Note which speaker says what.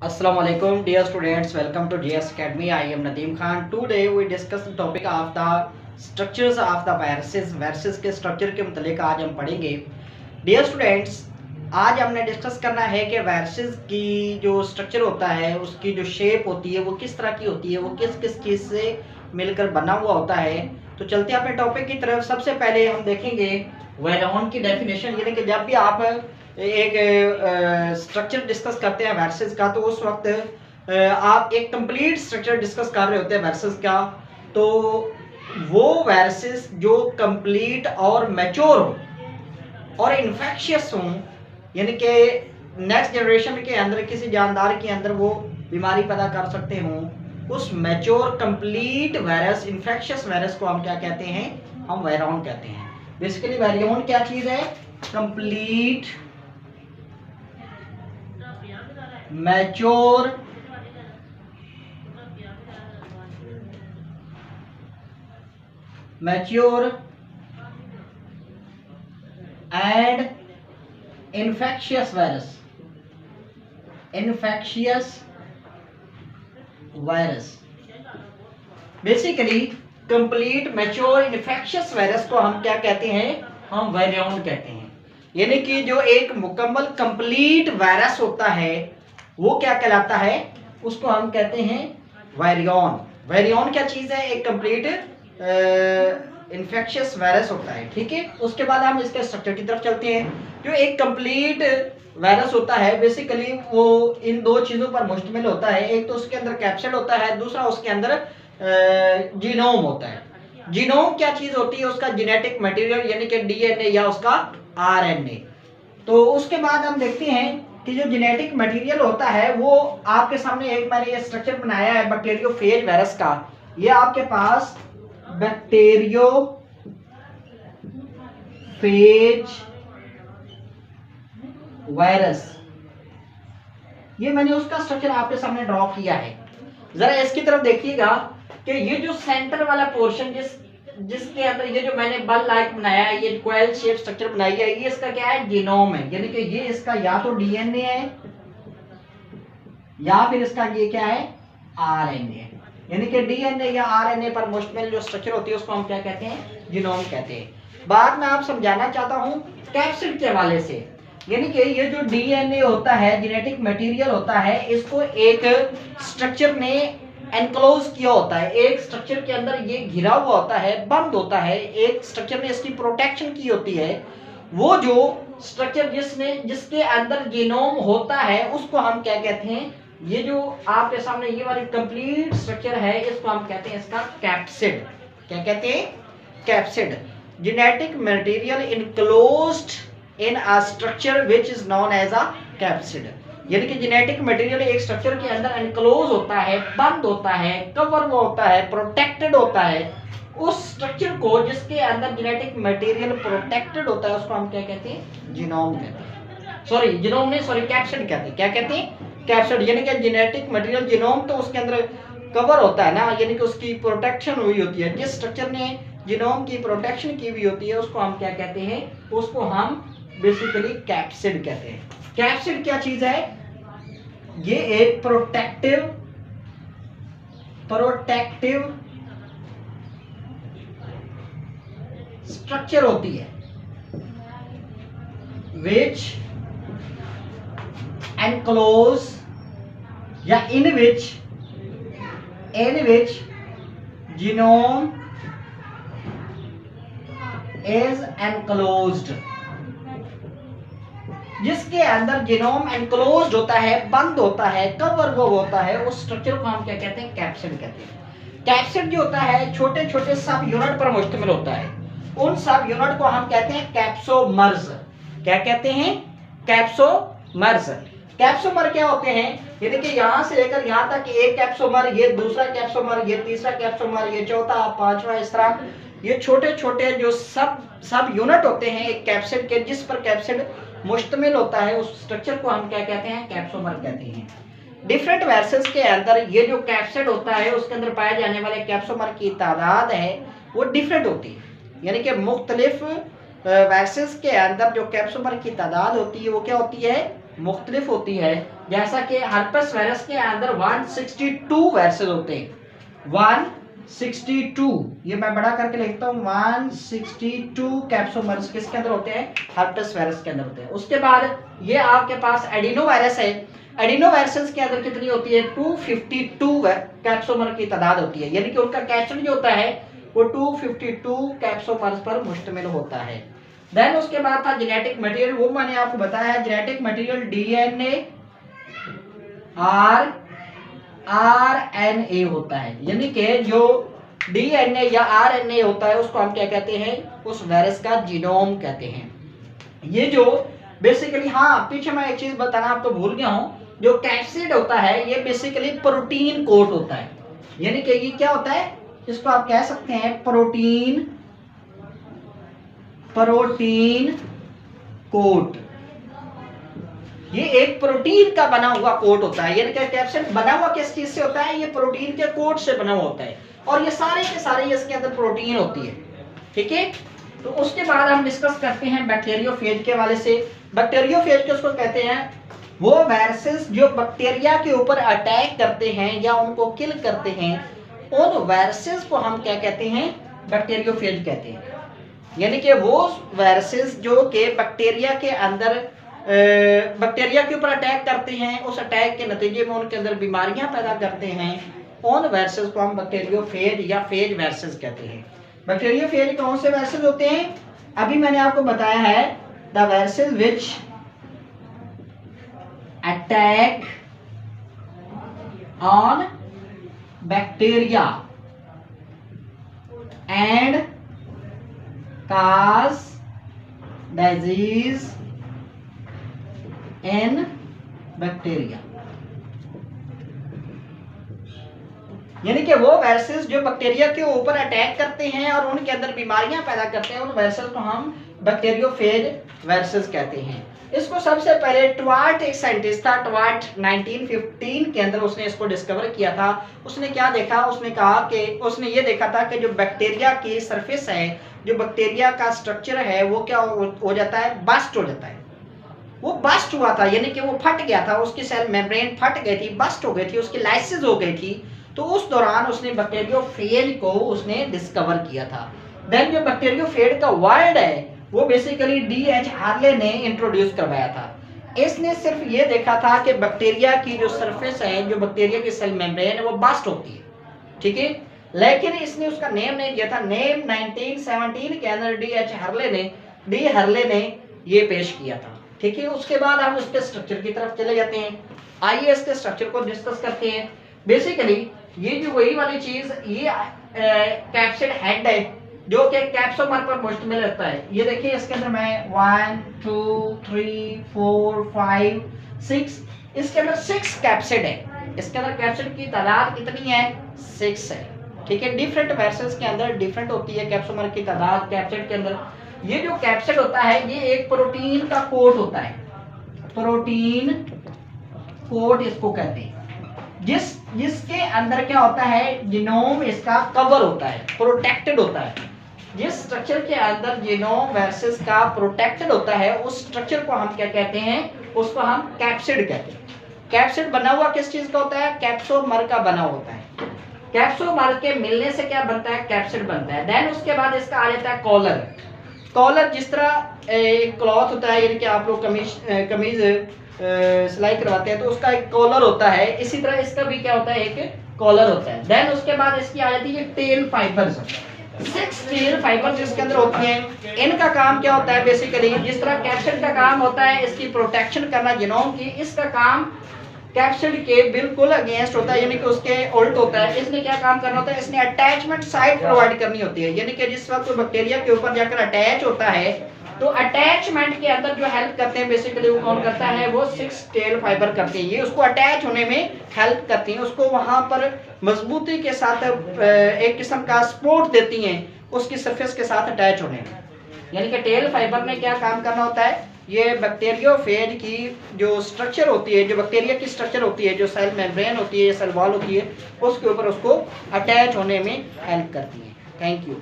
Speaker 1: Assalamu alaikum dear students, welcome to JS Academy. I am Nadeem Khan. Today we discuss the topic of the structures of the viruses. Viruses के structure के मतलब आज हम पढ़ेंगे. Dear students, आज हमने discuss करना है कि वायरसेस की जो स्ट्रक्चर होता है उसकी जो शेप होती है वो किस तरह की होती है, वो किस किस चीज़ से मिलकर बना हुआ होता है. तो चलते हैं अपने टॉपिक की तरफ. सबसे पहले हम देखेंगे वायरॉन की डेफिनेशन, यानी कि जब भी आप एक स्ट्रक्चर डिस्कस करते हैं वायरसेस का तो उस वक्त आप एक कंप्लीट स्ट्रक्चर डिस्कस कर रहे होते हैं वायरसेस का. तो वो वायरसेस जो कंप्लीट और मैच्योर हो और इन्फेक्शियस हों, यानी कि नेक्स्ट जनरेशन के अंदर किसी जानदार के अंदर वो बीमारी पैदा कर सकते हों, उस mature complete virus, infectious virus को हम क्या कहते हैं? हम वायरॉन कहते हैं. बेसिकली वायरॉन क्या चीज़ है? Complete mature and infectious virus. Basically complete mature infectious virus को हम क्या कहते हैं? हम वायरॉन कहते हैं. यानी कि जो एक मुकम्मल कंप्लीट वायरस होता है वो क्या कहलाता है? उसको हम कहते हैं वायरॉन. वायरॉन क्या चीज़ है? एक कंप्लीट इन्फेक्शियस वायरस होता है. ठीक है, उसके बाद हम इसके स्ट्रक्चर की तरफ चलते हैं. जो एक कंप्लीट वायरस होता है बेसिकली वो इन दो चीज़ों पर मुश्तमिल होता है. एक तो उसके अंदर कैप्सिड होता है, दूसरा उसके अंदर जीनोम होता है. जीनोम क्या चीज़ होती है? उसका जेनेटिक मटेरियल, यानी कि डीएनए या उसका आरएनए. तो उसके बाद हम देखते हैं कि जो जेनेटिक मटेरियल होता है वो आपके सामने एक मैंने ये स्ट्रक्चर बनाया है बैक्टीरियोफेज वायरस का. ये आपके पास बैक्टीरियोफेज वायरस, ये मैंने उसका स्ट्रक्चर आपके सामने ड्रॉ किया है. जरा इसकी तरफ देखिएगा कि ये जो सेंटर वाला पोर्शन जिसके अंदर ये जो मैंने बल लाइक बनाया है, ये क्वाइल शेप स्ट्रक्चर बनाई है, ये इसका क्या है? जीनोम है. यानी कि ये इसका या तो डीएनए है या फिर इसका ये क्या है? आरएनए. यानी कि डीएनए या आरएनए पर मुश्तमिल जो स्ट्रक्चर होती है उसको हम क्या कहते हैं? जीनोम कहते हैं. बात मैं आप समझाना चाहता हूं कैप्सिड के हवाले से. यानी कि ये जो डीएनए होता है, जेनेटिक मटेरियल होता है, इसको एक स्ट्रक्चर ने एनक्लोज किया होता है. एक स्ट्रक्चर के अंदर ये घिरा हुआ होता है, बंद होता है. एक स्ट्रक्चर ने इसकी प्रोटेक्शन की होती है. वो जो स्ट्रक्चर जिसके अंदर जीनोम होता है उसको हम क्या कहते हैं? ये जो आपके सामने ये वाली कंप्लीट स्ट्रक्चर है इसको हम कहते हैं इसका कैप्सिड. क्या कहते हैं? Capsid. Genetic material enclosed in a structure which is known as a capsid. यानी कि जेनेटिक मटेरियल एक स्ट्रक्चर के अंदर एनक्लोज होता है, बंद होता है, कवर होता है, प्रोटेक्टेड होता है. उस स्ट्रक्चर को जिसके अंदर जेनेटिक मटेरियल प्रोटेक्टेड होता है उसको हम क्या कहते हैं? जीनोम कहते हैं. सॉरी, जीनोम नहीं, सॉरी, कैप्सिड कहते हैं. क्या कहते हैं? कैप्सिड. यानी कि जेनेटिक मटेरियल जीनोम तो उसके अंदर कवर होता है ना, यानी कि उसकी प्रोटेक्शन हुई होती है. जिस स्ट्रक्चर ने जीनोम की प्रोटेक्शन की हुई होती है उसको हम क्या कहते हैं? उसको हम बेसिकली कैप्सिड कहते हैं. कैप्सिड क्या चीज है? ये एक प्रोटेक्टिव स्ट्रक्चर होती है which enclose या in which genome is enclosed. जिसके अंदर जीनोम एनक्लोज्ड होता है, बंद होता है, कवर वो होता है, उस स्ट्रक्चर को हम क्या कहते हैं? कैप्सिड कहते हैं. कैप्सिड जो होता है छोटे छोटे सब यूनिट पर मुश्तमिल होता है. उन सब यूनिट को हम कहते हैं कैप्सोमर्स. क्या कहते हैं? कैप्सोमर्स. कैप्सोमर क्या होते हैं? यानी कि यहां से लेकर यहां तक एक कैप्सोमर, ये दूसरा कैप्सोमर, ये तीसरा कैप्सोमर, ये चौथा, पांचवा, इस तरह ये छोटे छोटे जो सब यूनिट होते हैं एक कैप्सिड के, जिस पर कैप्सिड मुश्तमिल होता है, उस स्ट्रक्चर को हम क्या कहते हैं? कैप्सोमर कहते हैं. डिफरेंट वायरसेस के अंदर ये जो कैप्सिड होता है उसके अंदर पाए जाने वाले कैप्सोमर की तादाद है वो डिफरेंट होती है. यानी कि मुख्तलिफ वायरसेस के अंदर जो कैप्सोमर की तादाद होती है वो क्या होती है? मुख्तलिफ होती है. जैसा कि हर्पेस वायरस के अंदर 162 वायरसेस होते हैं, 162, ये मैं बड़ा करके लिखता हूँ, 162 कैप्सोमर्स किसके अंदर होते हैं, हर्पेस वायरस के अंदर होते हैं। उसके बाद ये आपके पास एडिनो वायरस है, एडिनो वायरसेस के अंदर कितनी होती है, 252 कैप्सोमर की तादाद होती है, यानी कि उनका कैप्सिड जो होता है वो 252 कैप्सोमर्स पर मुश्तमिल होता है। देन उसके बाद था जेनेटिक मटेरियल, वो मैंने आपको बताया है, जेनेटिक मटेरियल डीएनए आरएनए होता है, यानी कि जो डीएनए या आरएनए होता है उसको हम क्या कहते हैं, उस वायरस का जीनोम कहते हैं। ये जो बेसिकली, हाँ पीछे मैं एक चीज बताना आपको भूल गया हूं, जो कैप्सिड होता है ये बेसिकली प्रोटीन कोट होता है, यानी कि ये क्या होता है, इसको आप कह सकते हैं प्रोटीन कोट। ये एक प्रोटीन का बना हुआ कोट होता है, यानी कि कैप्सिड बना हुआ किस चीज से होता है, ये प्रोटीन के कोट से बना हुआ होता है, और ये सारे के सारे इसके अंदर प्रोटीन होती है, ठीक है। तो उसके बाद हम डिस्कस करते हैं बैक्टीरियोफेज के हवाले से। बैक्टीरियोफेज को उसको कहते हैं वो वायरसेस जो बैक्टीरिया के ऊपर अटैक करते हैं या उनको किल करते हैं, उन वायरसेस को हम क्या कहते हैं, बैक्टीरियोफेज कहते हैं। यानी कि वो वायरसेस जो कि बैक्टीरिया के अंदर बैक्टीरिया के ऊपर अटैक करते हैं, उस अटैक के नतीजे में उनके अंदर बीमारियां पैदा करते हैं, उन वायरसेस को हम बैक्टीरियोफेज या फेज वायरसेस कहते हैं। बैक्टीरियोफेज कौन से वायरसेस होते हैं, अभी मैंने आपको बताया है, the viruses which attack on bacteria and cause disease in bacteria. यानी कि वो वायरसेस जो बैक्टीरिया के ऊपर अटैक करते हैं और उनके अंदर बीमारियां पैदा करते हैं, उन वायरसेस को हम बैक्टीरियोफेज वायरसेस कहते हैं। इसको सबसे पहले ट्वार्ट एक साइंटिस्ट था, ट्वार्ट 1915 के अंदर उसने इसको डिस्कवर किया था। उसने क्या देखा, उसने कहा कि उसने ये देखा था कि जो बैक्टीरिया की सरफेस है, जो बैक्टीरिया का स्ट्रक्चर है, वो क्या हो जाता है, बस्ट हो जाता है। वो बस्ट हुआ था, यानी कि वो फट गया था, उसकी सेल मेम्ब्रेन फट गई थी, बस्ट हो गई थी, उसकी लाइसिस हो गई थी। तो उस दौरान उसने बैक्टीरियोफेज को उसने डिस्कवर किया था। देन जो बैक्टीरियोफेज का वर्ड है वो बेसिकली D.H. हार्ले ने इंट्रोड्यूस करवाया था। इसने सिर्फ ये देखा था कि बैक्टीरिया की जो सरफेस है, जो बैक्टीरिया की सेल मेम्ब्रेन है, वो बस्ट होती है, ठीक है। लेकिन इसने उसका नेम नहीं दिया था। नेम 1917 के अंदर D.H. हार्ले ने ये पेश किया था, ठीक है। उसके बाद हम उसके स्ट्रक्चर की तरफ चले जाते हैं। आइए इसके स्ट्रक्चर को डिस्कस करते हैं। बेसिकली ये जो वही वाली चीज, ये कैप्सिड हेड है जो कि कैप्सोमर पर मुश्तमिल रहता है। ये देखिए इसके अंदर मैं 1 2 3 4 5 6, इसके अंदर 6 कैप्सिड है। इसके अंदर कैप्सिड की तादाद कितनी है, 6 है, ठीक है। डिफरेंट वायरसेस के अंदर डिफरेंट होती है कैप्सोमर की तादाद कैप्सिड के अंदर। ये जो कैप्सिड होता है ये एक प्रोटीन का कोट होता है, प्रोटीन कोट इसको कहते हैं, जिसके अंदर क्या होता है, जीनोम इसका कवर होता है, प्रोटेक्टेड होता है। जिस स्ट्रक्चर के अंदर जीनोम वायरसेस का प्रोटेक्टेड होता है, उस स्ट्रक्चर को हम क्या कहते हैं, उसको हम कैप्सिड कहते हैं। कैप्सिड बना हुआ किस चीज का होता है, कैप्सोमर का बना होता है। कैप्सोमर के मिलने से क्या बनता है, कैप्सिड बनता है। देन उसके बाद इसका आ जाता है कॉलर। कॉलर जिस तरह एक क्लॉथ होता है, यानी कि आप लोग कमीज सिलाई करवाते हैं तो उसका एक कॉलर होता है, इसी तरह इसका भी क्या होता है, एक कॉलर होता है। देन उसके बाद इसकी आ जाती है टेल फाइबर्स, 6 टेल फाइबर जिसके अंदर होती हैं। इनका काम क्या होता है, बेसिकली जिस तरह कैप्सिड का काम होता है इसकी प्रोटेक्शन करना जीनोम की, इसका काम कैप्सिड के बिल्कुल अगेंस्ट होता है, यानी कि उसके उल्ट होता है। इसने क्या काम करना होता है, इसने अटैचमेंट साइट प्रोवाइड करनी होती है, यानी कि जिस वक्त बैक्टीरिया के ऊपर जाकर अटैच होता है तो अटैचमेंट के अंदर जो हेल्प करते हैं बेसिकली वो कौन करता है, वो 6 टेल फाइबर करते हैं। ये उसको अटैच होने में हेल्प करती हैं, उसको वहां पर मजबूती के साथ एक किस्म का सपोर्ट देती हैं उसकी सरफेस के साथ अटैच होने में। यानी कि टेल फाइबर ने क्या काम करना होता है, ये बैक्टीरियोफेज की जो स्ट्रक्चर होती है, जो बैक्टीरिया की स्ट्रक्चर होती है, जो सेल मेम्ब्रेन होती है या सेल वॉल होती है, उसके ऊपर उसको अटैच होने में हेल्प करती है। Thank you.